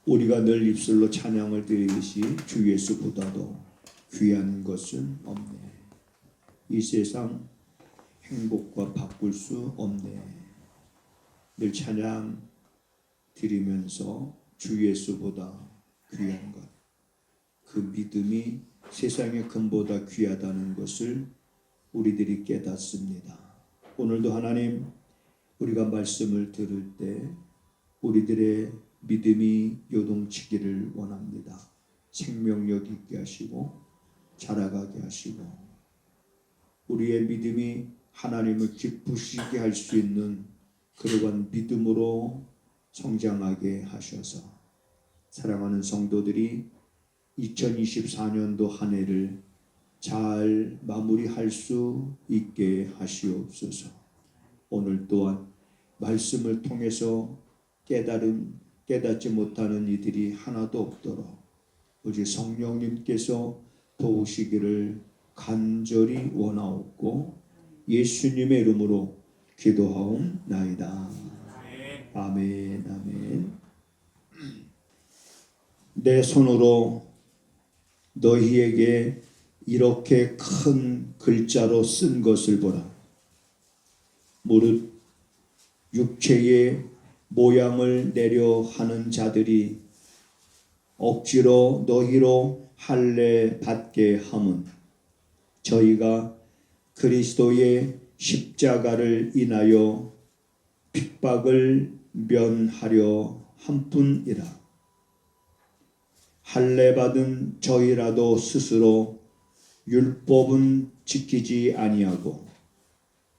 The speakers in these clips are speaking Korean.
우리가 늘 입술로 찬양을 드리듯이 주 예수보다도 귀한 것은 없네. 이 세상 행복과 바꿀 수 없네. 늘 찬양 드리면서 주 예수보다 귀한 것, 그 믿음이 세상의 금보다 귀하다는 것을 우리들이 깨닫습니다. 오늘도 하나님, 우리가 말씀을 들을 때 우리들의 믿음이 요동치기를 원합니다. 생명력 있게 하시고 자라가게 하시고 우리의 믿음이 하나님을 기쁘시게 할 수 있는 그러한 믿음으로 성장하게 하셔서 사랑하는 성도들이 2024년도 한 해를 잘 마무리할 수 있게 하시옵소서. 오늘 또한 말씀을 통해서 깨닫지 못하는 이들이 하나도 없도록 오직 성령님께서 도우시기를 간절히 원하옵고 예수님의 이름으로 기도하옵나이다. 아멘. 아멘. 내 손으로 너희에게 이렇게 큰 글자로 쓴 것을 보라. 무릇 육체의 모양을 내려 하는 자들이 억지로 너희로 할례 받게 함은 저희가 그리스도의 십자가를 인하여 핍박을 면하려 함뿐이라. 할례 받은 저희라도 스스로 율법은 지키지 아니하고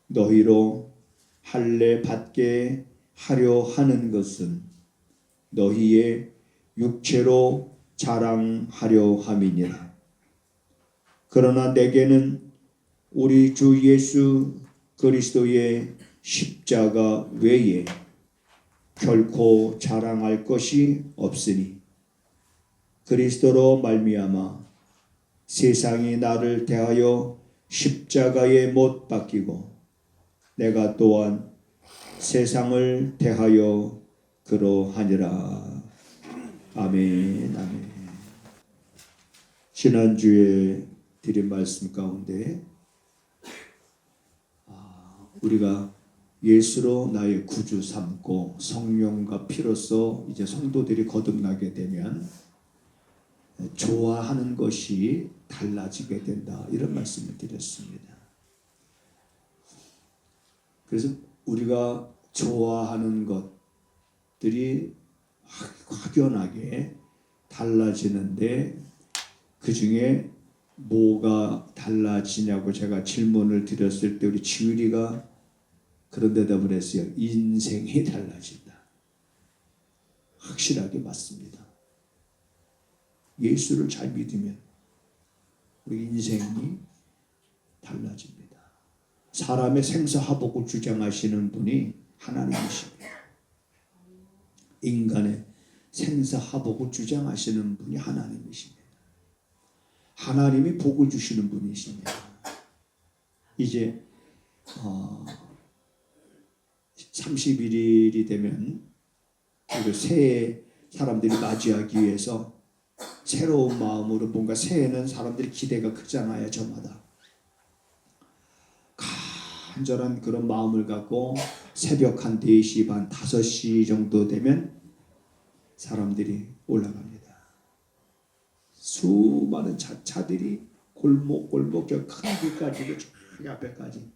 너희로 할례 받게 하려 하는 것은 너희의 육체로 자랑하려 함이니라. 그러나 내게는 우리 주 예수 그리스도의 십자가 외에 결코 자랑할 것이 없으니 그리스도로 말미암아 세상이 나를 대하여 십자가에 못 박히고 내가 또한 세상을 대하여 그러하니라. 아멘. 아멘. 지난주에 드린 말씀 가운데 우리가 예수로 나의 구주 삼고 성령과 피로써 이제 성도들이 거듭나게 되면 좋아하는 것이 달라지게 된다, 이런 말씀을 드렸습니다. 그래서 우리가 좋아하는 것들이 확연하게 달라지는데 그 중에 뭐가 달라지냐고 제가 질문을 드렸을 때 우리 지율이가 그런 대답을 했어요. 인생이 달라진다. 확실하게 맞습니다. 예수를 잘 믿으면 우리 인생이 달라집니다. 사람의 생사화복을 주장하시는 분이 하나님이십니다. 인간의 생사화복을 주장하시는 분이 하나님이십니다. 하나님이 복을 주시는 분이십니다. 이제 31일이 되면 새해 사람들이 맞이하기 위해서 새로운 마음으로 뭔가 새해는 사람들이 기대가 크잖아요. 저마다 간절한 그런 마음을 갖고 새벽 한 4시 반 5시 정도 되면 사람들이 올라갑니다. 수많은 차들이 골목골목 저 큰 길까지 저기 앞에까지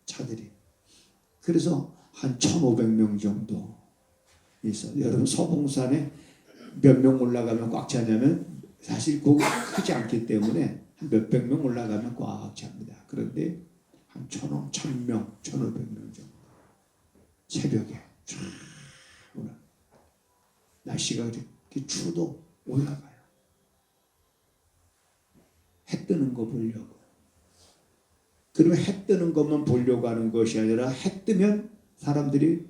차들이. 그래서 한 1,500명 정도 있어. 여러분 서봉산에 몇 명 올라가면 꽉 차냐면 사실 거기 크지 않기 때문에 한 몇백 명 올라가면 꽉 찹니다. 그런데 한 1,000명, 1,500명 정도 새벽에 쫙 올라. 날씨가 이렇게 추워도 올라가요. 해 뜨는 거 보려고. 그리고 해 뜨는 것만 보려고 하는 것이 아니라 해 뜨면 사람들이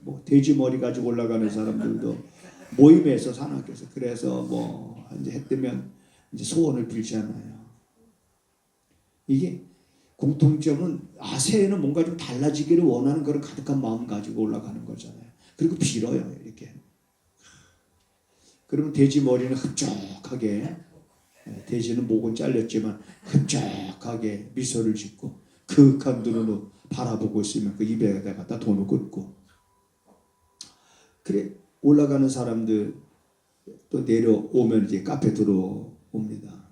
뭐 돼지 머리 가지고 올라가는 사람들도 모임에서 산악회에서 그래서 뭐 이제 해 뜨면 이제 소원을 빌잖아요. 이게 공통점은 새해는 뭔가 좀 달라지기를 원하는 그런 가득한 마음 가지고 올라가는 거잖아요. 그리고 빌어요. 이렇게 그러면 돼지 머리는 흡족하게, 돼지는 목은 잘렸지만 흡족하게 미소를 짓고 그윽한 눈으로 바라보고 있으면 그 입에다 갖다 돈을 꽂고, 그래 올라가는 사람들 또 내려오면 이제 카페 들어옵니다.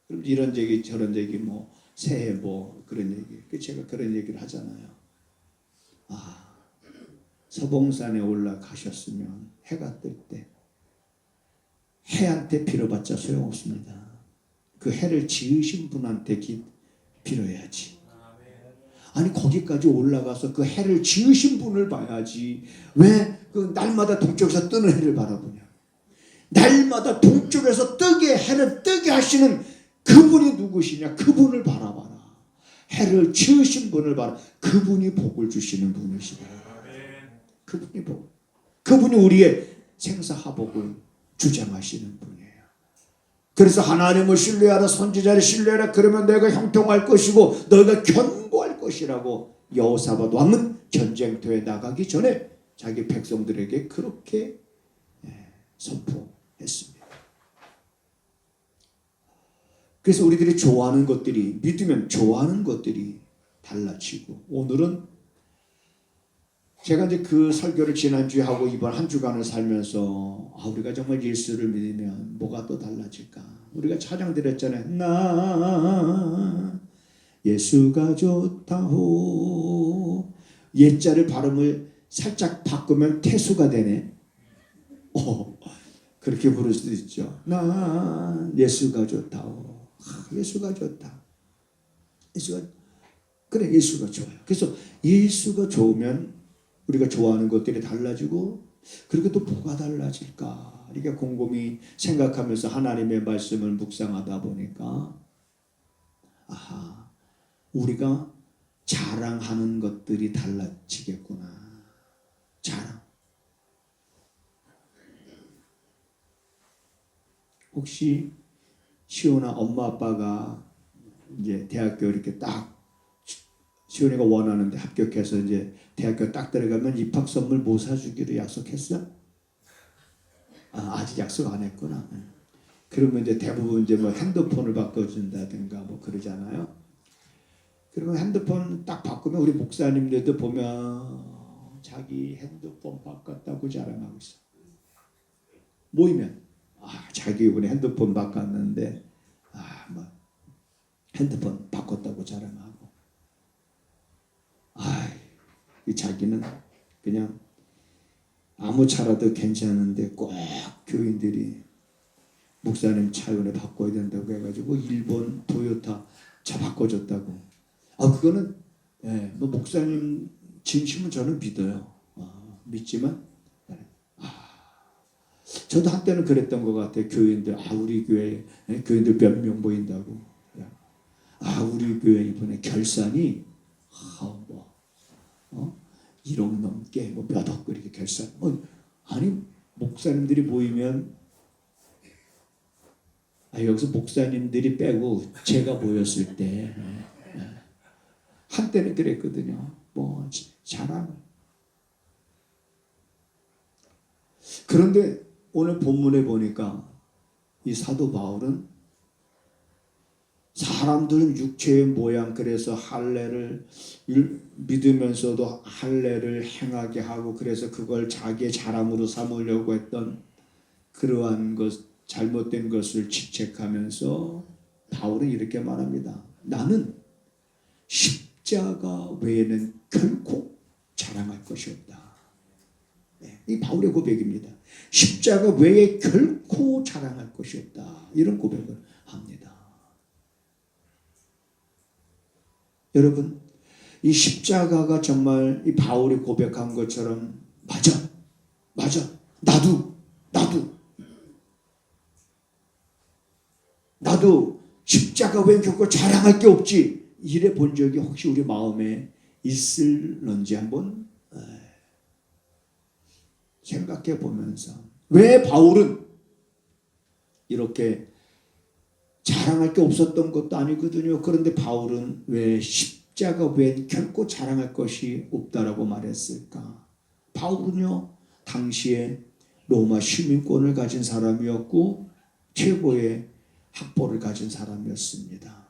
그럼 이런 얘기 저런 얘기 뭐 새해 뭐 그런 얘기, 제가 그런 얘기를 하잖아요. 아, 서봉산에 올라가셨으면 해가 뜰 때 해한테 빌어봤자 소용없습니다. 그 해를 지으신 분한테 빌어야지. 아니 거기까지 올라가서 그 해를 지으신 분을 봐야지 왜 그 날마다 동쪽에서 뜨는 해를 바라보냐. 날마다 동쪽에서 해를 뜨게 하시는 그분이 누구시냐. 그분을 바라봐라. 해를 지으신 분을 바라. 그분이 복을 주시는 분이시다. 그분이 우리의 생사하복을 주장하시는 분이에요. 그래서 하나님을 신뢰하라, 선지자를 신뢰하라. 그러면 너희가 형통할 것이고 너희가 견고할 것이라고 여호사밧 왕은 전쟁터에 나가기 전에 자기 백성들에게 그렇게 선포했습니다. 그래서 우리들이 좋아하는 것들이, 믿으면 좋아하는 것들이 달라지고, 오늘은 제가 이제 그 설교를 지난주에 하고 이번 한 주간을 살면서 우리가 정말 예수를 믿으면 뭐가 또 달라질까. 우리가 찬양 드렸잖아요. 나 예수가 좋다호. 옛자를 발음을 살짝 바꾸면 태수가 되네. 그렇게 부를 수도 있죠. 나 예수가 좋다호. 예수가 좋다. 그래, 예수가 좋아요. 그래서 예수가 좋으면 우리가 좋아하는 것들이 달라지고, 그리고 또 뭐가 달라질까? 이렇게 곰곰이 생각하면서 하나님의 말씀을 묵상하다 보니까 우리가 자랑하는 것들이 달라지겠구나. 자랑. 혹시 시온아 엄마 아빠가 이제 대학교 이렇게 딱 시온이가 원하는데 합격해서 이제 대학교 딱 들어가면 입학 선물 뭐 사주기로 약속했어? 아직 약속 안 했구나. 그러면 이제 대부분 이제 뭐 핸드폰을 바꿔준다든가 뭐 그러잖아요. 그러면 핸드폰 딱 바꾸면 우리 목사님들도 보면 자기 핸드폰 바꿨다고 자랑하고 있어. 모이면 자기 이번에 핸드폰 바꿨는데 뭐 핸드폰 바꿨다고 자랑하고, 자기는 그냥 아무 차라도 괜찮은데 꼭 교인들이 목사님 차 이번에 바꿔야 된다고 해가지고 일본 토요타 차 바꿔줬다고. 그거는 뭐 목사님 진심은 저는 믿어요. 믿지만 저도 한때는 그랬던 것 같아요. 교인들 우리 교회 교인들 몇 명 모인다고. 우리 교회 이번에 결산이 1억 넘게 몇 억 그렇게 결산. 아니 목사님들이 모이면 여기서 목사님들이 빼고 제가 모였을 때 한때는 그랬거든요. 뭐 자랑. 그런데 오늘 본문에 보니까 이 사도 바울은 사람들은 육체의 모양, 그래서 할례를 믿으면서도 할례를 행하게 하고, 그래서 그걸 자기의 자랑으로 삼으려고 했던 그러한 잘못된 것을 지책하면서 바울은 이렇게 말합니다. 나는 십자가 외에는 결코 자랑할 것이 없다. 이 바울의 고백입니다. 십자가 외에 결코 자랑할 것이 없다. 이런 고백을 합니다. 여러분, 이 십자가가 정말 이 바울이 고백한 것처럼 맞아. 나도 십자가 외에 결코 자랑할 게 없지. 이래 본 적이 혹시 우리 마음에 있을런지 한번 생각해 보면서, 왜 바울은 이렇게 자랑할 게 없었던 것도 아니거든요. 그런데 바울은 왜 십자가 외엔 결코 자랑할 것이 없다라고 말했을까? 바울은요, 당시에 로마 시민권을 가진 사람이었고 최고의 학벌을 가진 사람이었습니다.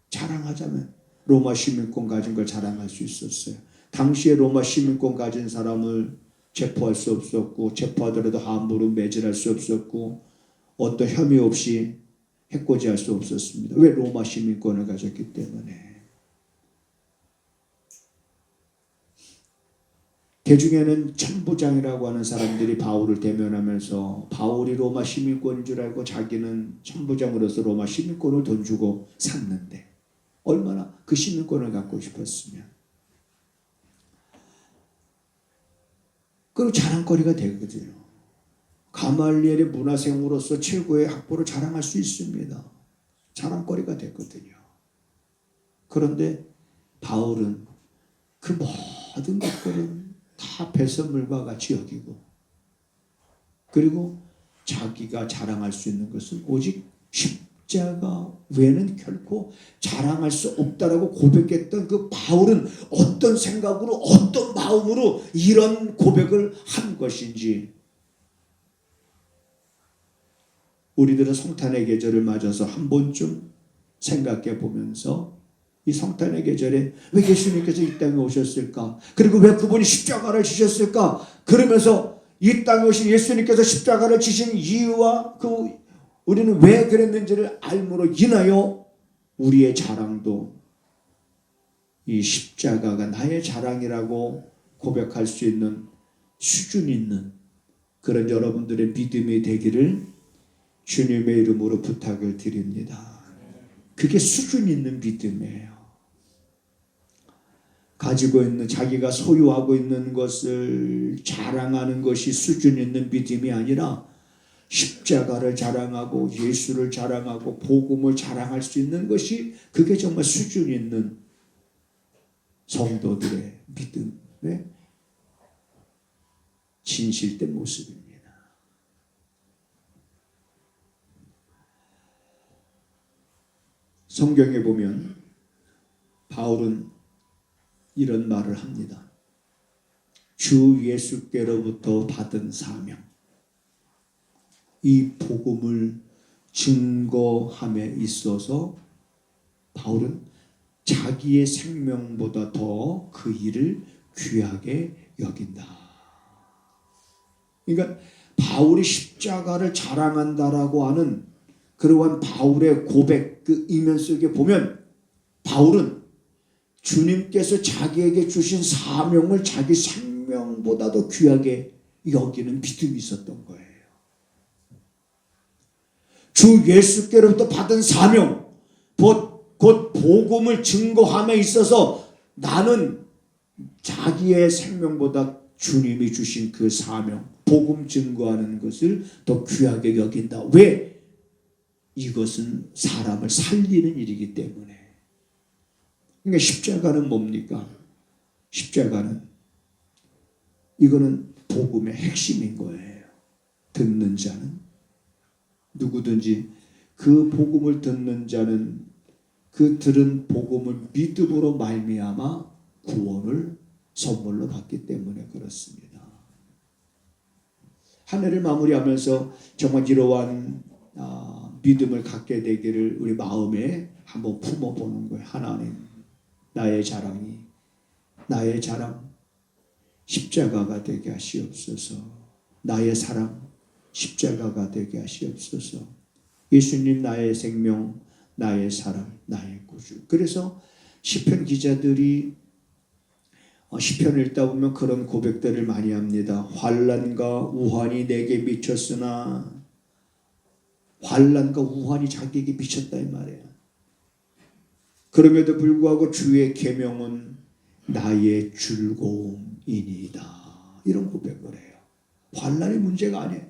자랑하자면 로마 시민권 가진 걸 자랑할 수 있었어요. 당시에 로마 시민권 가진 사람을 체포할 수 없었고 체포하더라도 함부로 매질할 수 없었고 어떤 혐의 없이 해코지할 수 없었습니다. 왜? 로마 시민권을 가졌기 때문에. 개중에는 천부장이라고 하는 사람들이 바울을 대면하면서 바울이 로마 시민권인 줄 알고 자기는 천부장으로서 로마 시민권을 돈 주고 샀는데 얼마나 그 시민권을 갖고 싶었으면. 그리고 자랑거리가 되거든요. 가말리엘의 문화생으로서 최고의 학벌을 자랑할 수 있습니다. 자랑거리가 됐거든요. 그런데 바울은 그 모든 것들은 다 배설물과 같이 여기고 그리고 자기가 자랑할 수 있는 것은 오직 십자가 외에는 결코 자랑할 수 없다라고 고백했던 그 바울은 어떤 생각으로 어떤 마음으로 이런 고백을 한 것인지 우리들은 성탄의 계절을 맞아서 한 번쯤 생각해 보면서 이 성탄의 계절에 왜 예수님께서 이 땅에 오셨을까? 그리고 왜 그분이 십자가를 지셨을까? 그러면서 이 땅에 오신 예수님께서 십자가를 지신 이유와 우리는 왜 그랬는지를 알므로 인하여 우리의 자랑도 이 십자가가 나의 자랑이라고 고백할 수 있는 수준 있는 그런 여러분들의 믿음이 되기를 주님의 이름으로 부탁을 드립니다. 그게 수준 있는 믿음이에요. 가지고 있는 자기가 소유하고 있는 것을 자랑하는 것이 수준 있는 믿음이 아니라 십자가를 자랑하고 예수를 자랑하고 복음을 자랑할 수 있는 것이 그게 정말 수준 있는 성도들의 믿음의 진실된 모습입니다. 성경에 보면 바울은 이런 말을 합니다. 주 예수께로부터 받은 사명, 이 복음을 증거함에 있어서 바울은 자기의 생명보다 더 그 일을 귀하게 여긴다. 그러니까 바울이 십자가를 자랑한다라고 하는 그러한 바울의 고백 그 이면 속에 보면 바울은 주님께서 자기에게 주신 사명을 자기 생명보다도 귀하게 여기는 믿음이 있었던 거예요. 주 예수께로부터 받은 사명, 곧 복음을 증거함에 있어서 나는 자기의 생명보다 주님이 주신 그 사명, 복음 증거하는 것을 더 귀하게 여긴다. 왜? 이것은 사람을 살리는 일이기 때문에. 그러니까 십자가는 뭡니까? 십자가는 이거는 복음의 핵심인 거예요. 듣는 자는 누구든지 그 복음을 듣는 자는 그 들은 복음을 믿음으로 말미암아 구원을 선물로 받기 때문에 그렇습니다. 한 해를 마무리하면서 정말 이러한 믿음을 갖게 되기를 우리 마음에 한번 품어보는 거예요. 하나님, 나의 자랑이 나의 자랑 십자가가 되게 하시옵소서. 나의 사랑 십자가가 되게 하시옵소서. 예수님 나의 생명, 나의 사랑, 나의 구주. 그래서 시편 기자들이 시편을 읽다 보면 그런 고백들을 많이 합니다. 환난과 우환이 내게 미쳤으나, 환난과 우환이 자기에게 미쳤다 이 말이에요. 그럼에도 불구하고 주의 계명은 나의 즐거움이니이다. 이런 고백을 해요. 환난이 문제가 아니에요.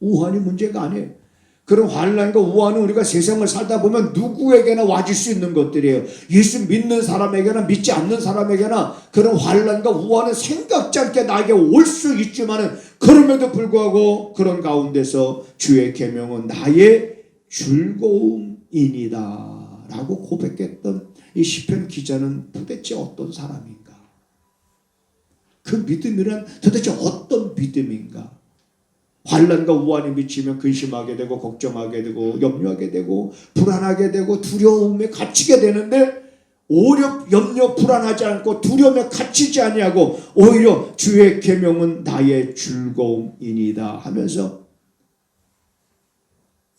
우환이 문제가 아니에요. 그런 환난과 우환은 우리가 세상을 살다 보면 누구에게나 와줄 수 있는 것들이에요. 예수 믿는 사람에게나 믿지 않는 사람에게나 그런 환난과 우환은 생각지 않게 나에게 올 수 있지만은 그럼에도 불구하고 그런 가운데서 주의 계명은 나의 즐거움이니이다 라고 고백했던 이 시편 기자는 도대체 어떤 사람인가? 그 믿음이란 도대체 어떤 믿음인가? 환난과 우환이 미치면 근심하게 되고 걱정하게 되고 염려하게 되고 불안하게 되고 두려움에 갇히게 되는데, 오히려 염려 불안하지 않고 두려움에 갇히지 아니하고 오히려 주의 계명은 나의 즐거움이니이다 하면서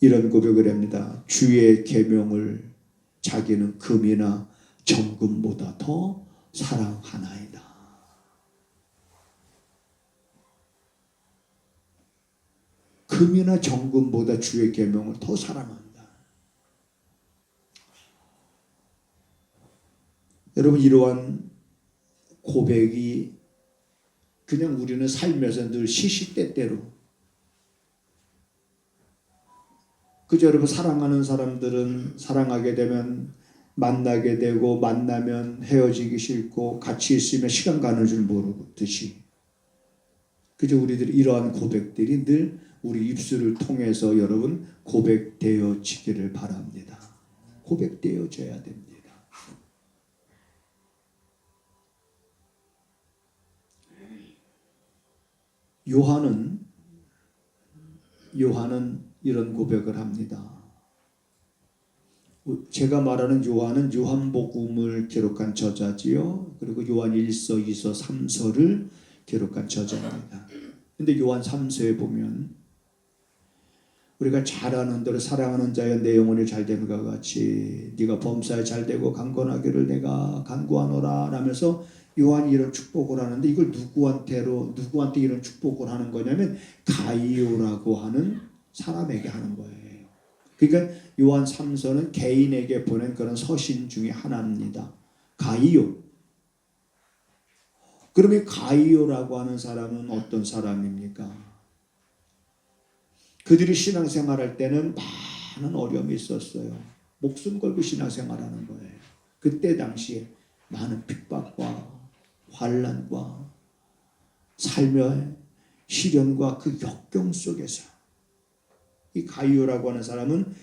이런 고백을 합니다. 주의 계명을 자기는 금이나 정금보다 더 사랑하나이다. 금이나 정금보다 주의 계명을 더 사랑한다. 여러분, 이러한 고백이 그냥 우리는 살면서 늘 시시때때로, 그저 여러분 사랑하는 사람들은 사랑하게 되면 만나게 되고 만나면 헤어지기 싫고 같이 있으면 시간 가는 줄 모르듯이, 그저 우리들이 이러한 고백들이 늘 우리 입술을 통해서 여러분 고백되어지기를 바랍니다. 고백되어져야 됩니다. 요한은 이런 고백을 합니다. 제가 말하는 요한은 요한복음을 기록한 저자지요. 그리고 요한 1서, 2서, 3서를 기록한 저자입니다. 근데 요한 3서에 보면 우리가 잘 아는 대로 사랑하는 자여 내 영혼이 잘됨과 같이 네가 범사에 잘되고 강건하기를 내가 간구하노라 라면서 요한이 이런 축복을 하는데, 이걸 누구한테 이런 축복을 하는 거냐면 가이오라고 하는 사람에게 하는 거예요. 그러니까 요한 3서는 개인에게 보낸 그런 서신 중에 하나입니다. 가이오. 그러면 가이오라고 하는 사람은 어떤 사람입니까? 그들이 신앙생활할 때는 많은 어려움이 있었어요. 목숨 걸고 신앙생활하는 거예요. 그때 당시에 많은 핍박과 환난과 삶의 시련과 그 역경 속에서 이 가이오라고 하는 사람은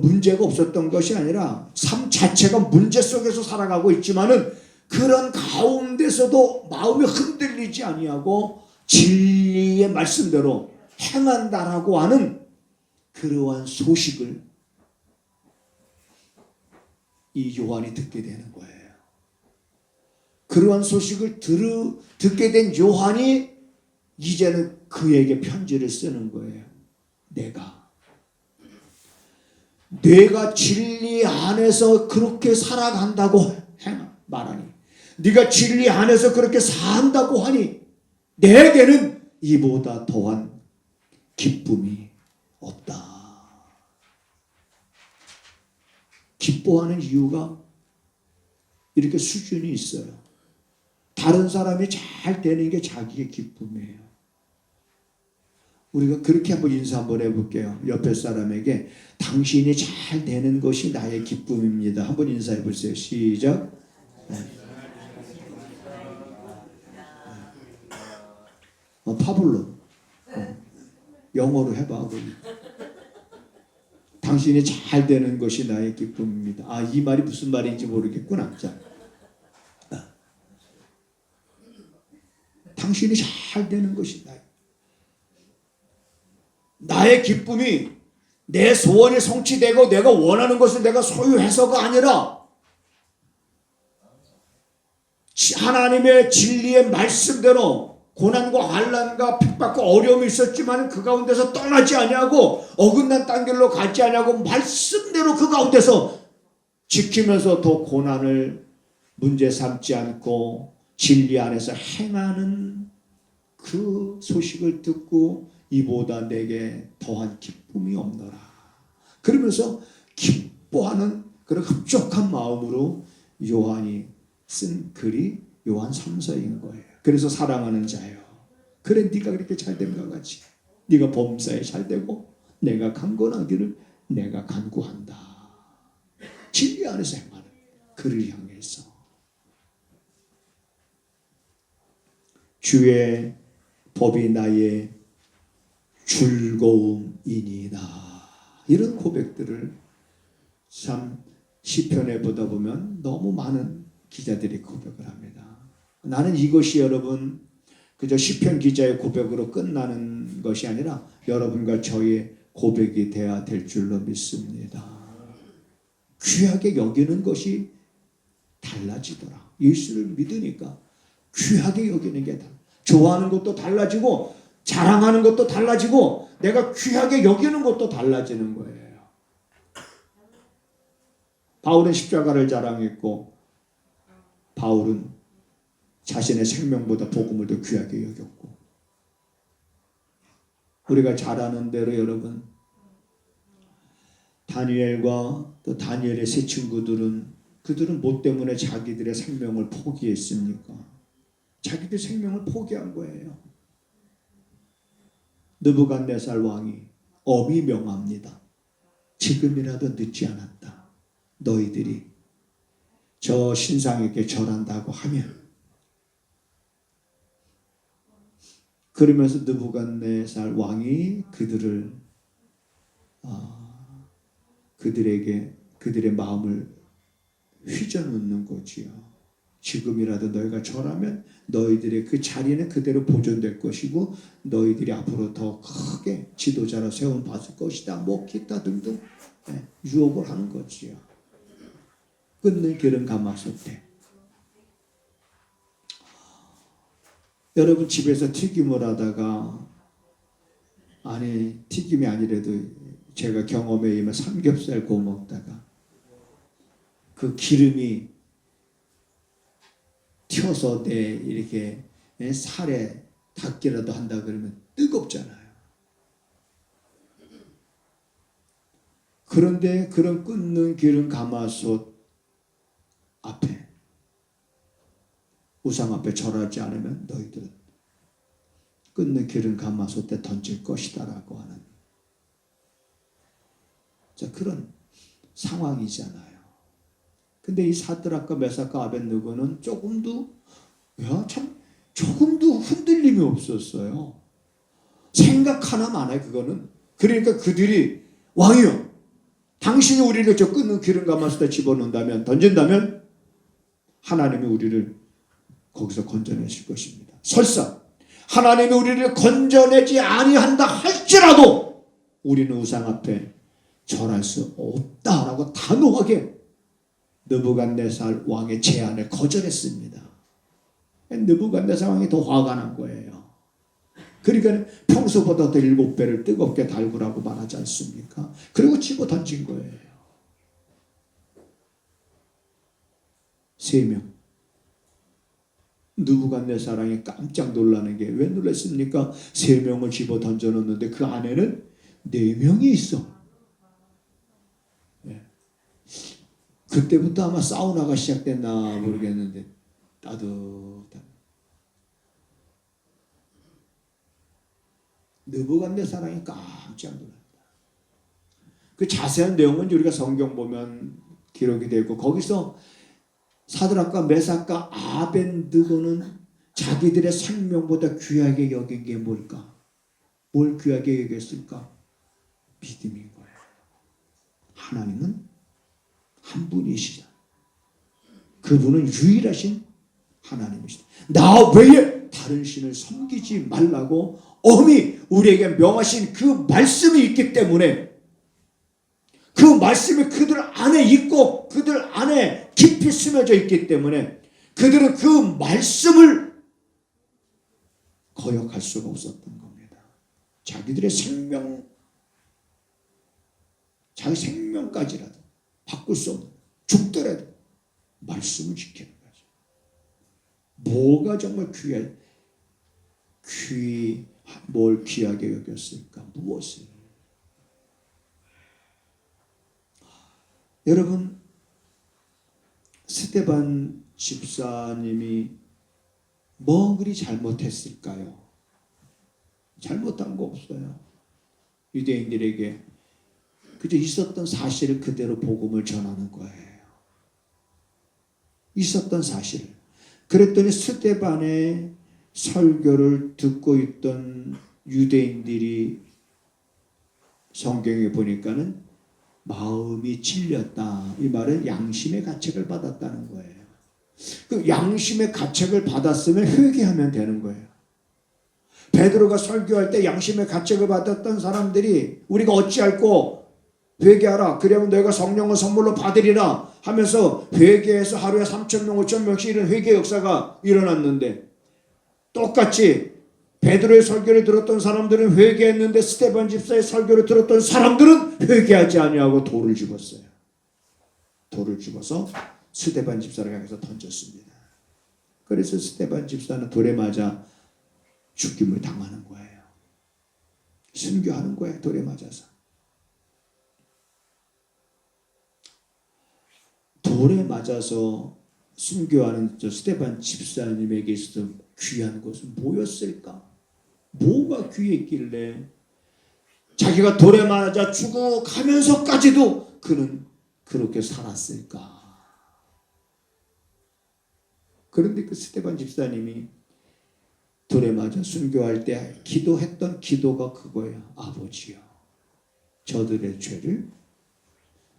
문제가 없었던 것이 아니라 삶 자체가 문제 속에서 살아가고 있지만은 그런 가운데서도 마음이 흔들리지 아니하고 진리의 말씀대로 행한다라고 하는 그러한 소식을 이 요한이 듣게 되는 거예요. 그러한 소식을 듣게 된 요한이 이제는 그에게 편지를 쓰는 거예요. 내가 진리 안에서 그렇게 살아간다고 말하니, 네가 진리 안에서 그렇게 산다고 하니 내게는 이보다 더한 기쁨이 없다. 기뻐하는 이유가 이렇게 수준이 있어요. 다른 사람이 잘 되는 게 자기의 기쁨이에요. 우리가 그렇게 한번 인사 한번 해볼게요. 옆에 사람에게 당신이 잘 되는 것이 나의 기쁨입니다. 한번 인사해 보세요. 시작. 파블로. 영어로 해봐. 당신이 잘 되는 것이 나의 기쁨입니다. 이 말이 무슨 말인지 모르겠구나. 자. 당신이 잘 되는 것이 나의 기쁨이, 내 소원이 성취되고 내가 원하는 것을 내가 소유해서가 아니라 하나님의 진리의 말씀대로 고난과 환난과 핍박과 어려움이 있었지만 그 가운데서 떠나지 아니하고 어긋난 딴 길로 가지 아니하고 말씀대로 그 가운데서 지키면서 더 고난을 문제 삼지 않고 진리 안에서 행하는 그 소식을 듣고 이보다 내게 더한 기쁨이 없노라. 그러면서 기뻐하는 그런 흡족한 마음으로 요한이 쓴 글이 요한 3서인 거예요. 그래서 사랑하는 자요, 그래 네가 그렇게 잘됨과 같이 네가 범사에 잘되고 내가 강건하기를 내가 간구한다. 진리 안에서 행하는 그를 향해서 주의 법이 나의 즐거움이니이다. 이런 고백들을 참 시편에 보다 보면 너무 많은 기자들이 고백을 합니다. 나는 이것이 여러분 그저 시편 기자의 고백으로 끝나는 것이 아니라 여러분과 저의 고백이 돼야 될 줄로 믿습니다. 귀하게 여기는 것이 달라지더라. 예수를 믿으니까 귀하게 여기는 게 달라. 좋아하는 것도 달라지고 자랑하는 것도 달라지고 내가 귀하게 여기는 것도 달라지는 거예요. 바울은 십자가를 자랑했고 바울은 자신의 생명보다 복음을 더 귀하게 여겼고, 우리가 잘 아는 대로 여러분, 다니엘과 또 다니엘의 세 친구들은 그들은 뭐 때문에 자기들의 생명을 포기했습니까? 자기들 생명을 포기한 거예요. 느부갓네살 왕이 엄히 명합니다. 지금이라도 늦지 않았다. 너희들이 저 신상에게 절한다고 하면, 그러면서 느부갓네살 왕이 그들에게 그들의 마음을 휘저놓는 거지요. 지금이라도 너희가 절하면 너희들의 그 자리는 그대로 보존될 것이고 너희들이 앞으로 더 크게 지도자로 세움 받을 것이다. 뭐 기타 등등 유혹을 하는 거지요. 끊는 길은 가마솥에. 여러분 집에서 튀김을 하다가, 아니 튀김이 아니라도 제가 경험에 의하면 삼겹살 구워 먹다가 그 기름이 튀어서 내 이렇게 살에 닿기라도 한다 그러면 뜨겁잖아요. 그런데 그런 끊는 기름 가마솥 앞에, 우상 앞에 절하지 않으면 너희들은 끊는 기름 가마솥에 던질 것이다 라고 하는, 자, 그런 상황이잖아요. 근데 이 사드락과 메삭과 아벳느고는 조금도 흔들림이 없었어요. 생각 하나만 해 그거는. 그러니까 그들이 왕이요, 당신이 우리를 저 끊는 기름 가마솥에 집어넣는다면, 던진다면 하나님이 우리를 거기서 건져내실 것입니다. 설사 하나님이 우리를 건져내지 아니한다 할지라도 우리는 우상 앞에 절할 수 없다라고 단호하게 느부갓네살 왕의 제안을 거절했습니다. 느부갓네살 왕이 더 화가 난 거예요. 그러니까 평소보다 더 7배를 뜨겁게 달구라고 말하지 않습니까? 그리고 집어 던진 거예요. 3명. 느부갓네살 왕이 깜짝 놀라는 게, 왜 놀랐습니까? 3명을 집어 던져놓는데 그 안에는 4명이 있어. 그때부터 아마 사우나가 시작됐나 모르겠는데 따뜻한. 느부갓네살 왕이 깜짝 놀랐다. 그 자세한 내용은 우리가 성경 보면 기록이 되고, 거기서 사드락과 메삭과 아벳느고는 자기들의 생명보다 귀하게 여긴 게 뭘까? 뭘 귀하게 여겼을까? 믿음인 거예요. 하나님은 한 분이시다. 그분은 유일하신 하나님이시다. 나 외에 다른 신을 섬기지 말라고 엄히 우리에게 명하신 그 말씀이 있기 때문에, 그 말씀이 그들 안에 있고 그들 안에 깊이 스며져 있기 때문에 그들은 그 말씀을 거역할 수가 없었던 겁니다. 자기들의 생명, 자기 생명까지라도 바꿀 수 없는, 죽더라도 말씀을 지키는 거죠. 뭐가 정말 뭘 귀하게 여겼을까? 무엇을? 여러분, 스데반 집사님이 뭐 그리 잘못했을까요? 잘못한 거 없어요. 유대인들에게 그저 있었던 사실을 그대로 복음을 전하는 거예요. 있었던 사실을. 그랬더니 스데반의 설교를 듣고 있던 유대인들이 성경에 보니까는 마음이 찔렸다. 이 말은 양심의 가책을 받았다는 거예요. 그 양심의 가책을 받았으면 회개하면 되는 거예요. 베드로가 설교할 때 양심의 가책을 받았던 사람들이 우리가 어찌할꼬 회개하라 그러면 너희가 성령을 선물로 받으리라 하면서 회개해서 하루에 3,000명 5,000명씩 이런 회개 역사가 일어났는데, 똑같이 베드로의 설교를 들었던 사람들은 회개했는데 스데반 집사의 설교를 들었던 사람들은 회개하지 아니하고 돌을 집었어요. 돌을 집어서 스데반 집사를 향해서 던졌습니다. 그래서 스데반 집사는 돌에 맞아 죽임을 당하는 거예요. 순교하는 거예요. 돌에 맞아서. 돌에 맞아서 순교하는 저 스데반 집사님에게 있어서 귀한 것은 뭐였을까? 뭐가 귀했길래 자기가 돌에 맞아 죽어가면서까지도 그는 그렇게 살았을까? 그런데 그 스데반 집사님이 돌에 맞아 순교할 때 기도했던 기도가 그거예요. 아버지여, 저들의 죄를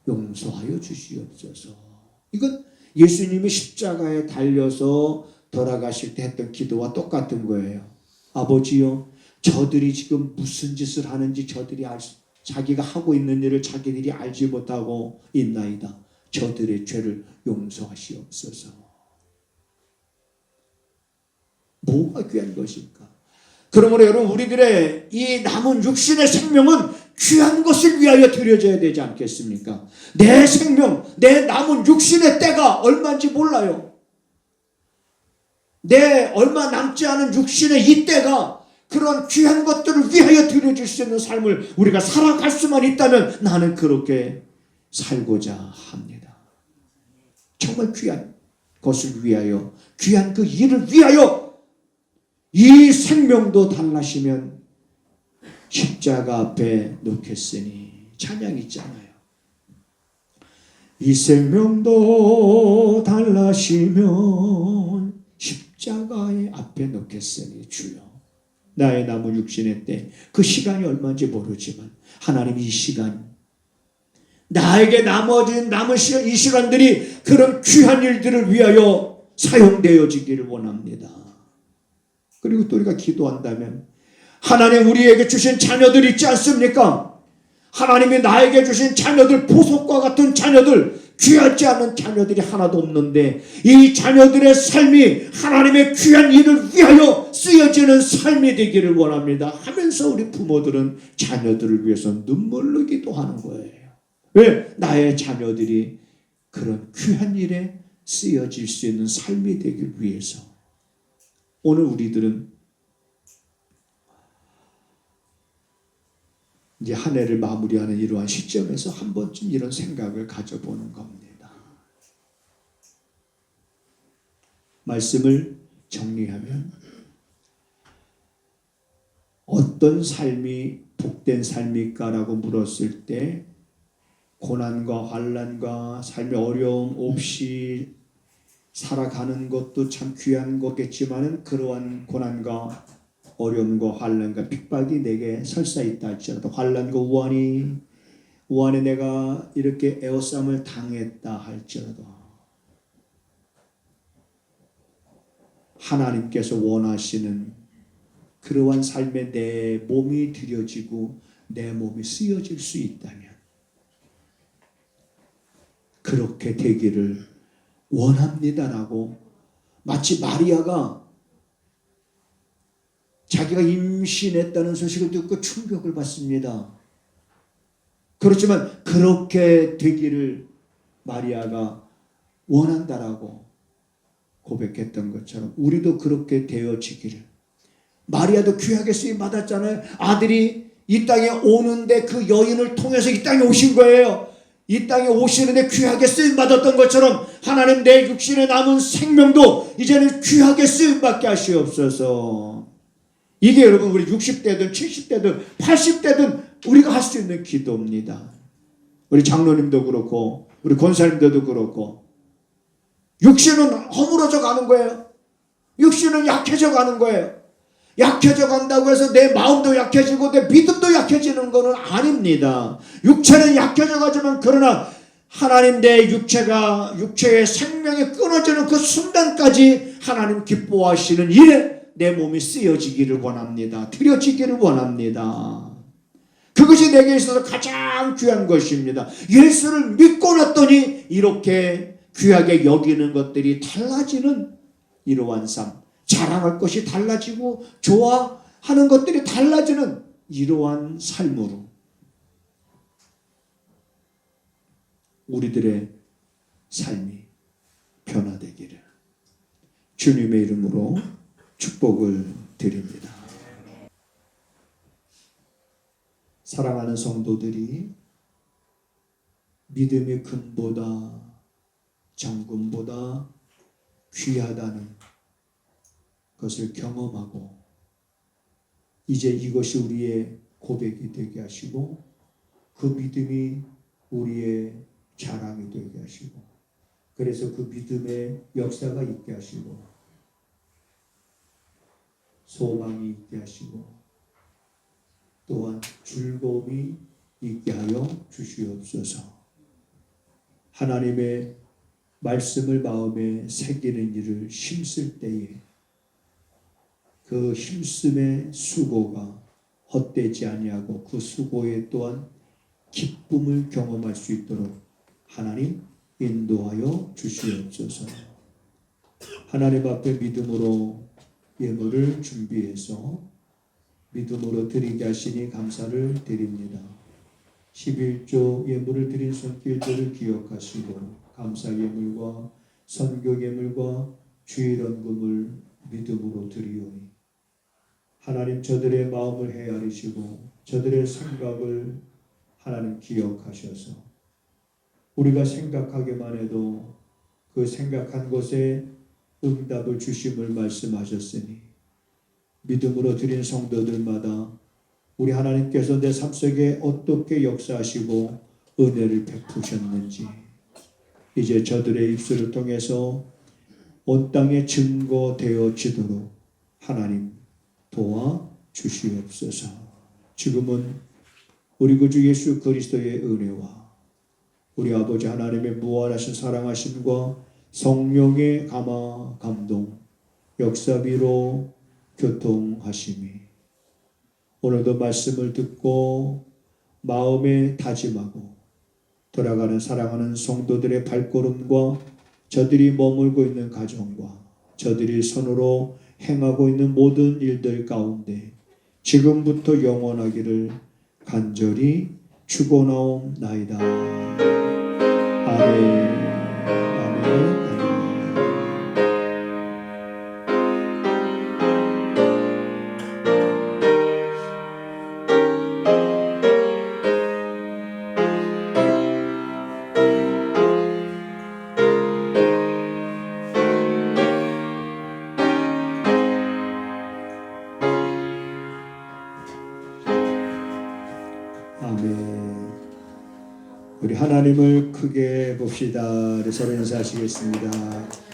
용서하여 주시옵소서. 이건 예수님이 십자가에 달려서 돌아가실 때 했던 기도와 똑같은 거예요. 아버지여, 저들이 지금 무슨 짓을 하는지 저들이 자기가 하고 있는 일을 자기들이 알지 못하고 있나이다. 저들의 죄를 용서하시옵소서. 뭐가 귀한 것일까? 그러므로 여러분, 우리들의 이 남은 육신의 생명은 귀한 것을 위하여 드려져야 되지 않겠습니까? 내 생명, 내 남은 육신의 때가 얼마인지 몰라요. 내 얼마 남지 않은 육신의 이 때가 그런 귀한 것들을 위하여 드려질 수 있는 삶을 우리가 살아갈 수만 있다면 나는 그렇게 살고자 합니다. 정말 귀한 것을 위하여, 귀한 그 일을 위하여 이 생명도 달라시면 십자가 앞에 놓겠으니 찬양 있잖아요. 이 생명도 달라시면 십자가의 앞에 놓겠으니 주여, 나의 남은 육신의 때, 그 시간이 얼마인지 모르지만 하나님 이 시간, 나에게 남은 시간, 이 시간들이 그런 귀한 일들을 위하여 사용되어지기를 원합니다. 그리고 또 우리가 기도한다면 하나님 우리에게 주신 자녀들 있지 않습니까? 하나님이 나에게 주신 자녀들, 보석과 같은 자녀들, 귀하지 않은 자녀들이 하나도 없는데 이 자녀들의 삶이 하나님의 귀한 일을 위하여 쓰여지는 삶이 되기를 원합니다 하면서 우리 부모들은 자녀들을 위해서 눈물로 기도하는 거예요. 왜? 나의 자녀들이 그런 귀한 일에 쓰여질 수 있는 삶이 되길 위해서. 오늘 우리들은 이제 한 해를 마무리하는 이러한 시점에서 한 번쯤 이런 생각을 가져보는 겁니다. 말씀을 정리하면 어떤 삶이 복된 삶일까? 라고 물었을 때 고난과 환난과 삶의 어려움 없이 살아가는 것도 참 귀한 거겠지만은 그러한 고난과 어려움과 환난과 핍박이 내게 설사 있다 할지라도, 환난과 우환에 내가 이렇게 애워싸움을 당했다 할지라도 하나님께서 원하시는 그러한 삶에 내 몸이 들여지고 내 몸이 쓰여질 수 있다면 그렇게 되기를 원합니다라고, 마치 마리아가 자기가 임신했다는 소식을 듣고 충격을 받습니다. 그렇지만 그렇게 되기를 마리아가 원한다라고 고백했던 것처럼 우리도 그렇게 되어지기를. 마리아도 귀하게 쓰임 받았잖아요. 아들이 이 땅에 오는데 그 여인을 통해서 이 땅에 오신 거예요. 이 땅에 오시는데 귀하게 쓰임 받았던 것처럼 하나님 내 육신에 남은 생명도 이제는 귀하게 쓰임 받게 하시옵소서. 이게 여러분 우리 60대든 70대든 80대든 우리가 할 수 있는 기도입니다. 우리 장로님도 그렇고 우리 권사님들도 그렇고 육신은 허물어져 가는 거예요. 육신은 약해져 가는 거예요. 약해져 간다고 해서 내 마음도 약해지고 내 믿음도 약해지는 것은 아닙니다. 육체는 약해져 가지만 그러나 하나님 내 육체의 생명이 끊어지는 그 순간까지 하나님 기뻐하시는 일에 내 몸이 쓰여지기를 원합니다. 드려지기를 원합니다. 그것이 내게 있어서 가장 귀한 것입니다. 예수를 믿고 났더니 이렇게 귀하게 여기는 것들이 달라지는 이러한 삶, 자랑할 것이 달라지고 좋아하는 것들이 달라지는 이러한 삶으로 우리들의 삶이 변화되기를 주님의 이름으로 축복을 드립니다. 사랑하는 성도들이 믿음의 근보다 정금보다 귀하다는 것을 경험하고 이제 이것이 우리의 고백이 되게 하시고 그 믿음이 우리의 자랑이 되게 하시고 그래서 그 믿음의 역사가 있게 하시고 소망이 있게 하시고 또한 즐거움이 있게 하여 주시옵소서. 하나님의 말씀을 마음에 새기는 일을 힘쓸 때에 그 힘씀의 수고가 헛되지 아니하고 그 수고에 또한 기쁨을 경험할 수 있도록 하나님 인도하여 주시옵소서. 하나님 앞에 믿음으로 예물을 준비해서 믿음으로 드리게 하시니 감사를 드립니다. 11조 예물을 드린 손길들을 기억하시고 감사 예물과 선교 예물과 주일원금을 믿음으로 드리오니 하나님 저들의 마음을 헤아리시고 저들의 생각을 하나님 기억하셔서 우리가 생각하기만 해도 그 생각한 것에 응답을 주심을 말씀하셨으니 믿음으로 드린 성도들마다 우리 하나님께서 내 삶 속에 어떻게 역사하시고 은혜를 베푸셨는지 이제 저들의 입술을 통해서 온 땅에 증거되어지도록 하나님 도와주시옵소서. 지금은 우리 구주 예수 그리스도의 은혜와 우리 아버지 하나님의 무한하신 사랑하심과 성령의 감화 감동 역사비로 교통하심이 오늘도 말씀을 듣고 마음에 다짐하고 돌아가는 사랑하는 성도들의 발걸음과 저들이 머물고 있는 가정과 저들이 손으로 행하고 있는 모든 일들 가운데 지금부터 영원하기를 간절히 축원하옵나이다. 아멘. 아멘. 아멘. 우리 하나님을 크게 봅시다. 서로 인사하시겠습니다.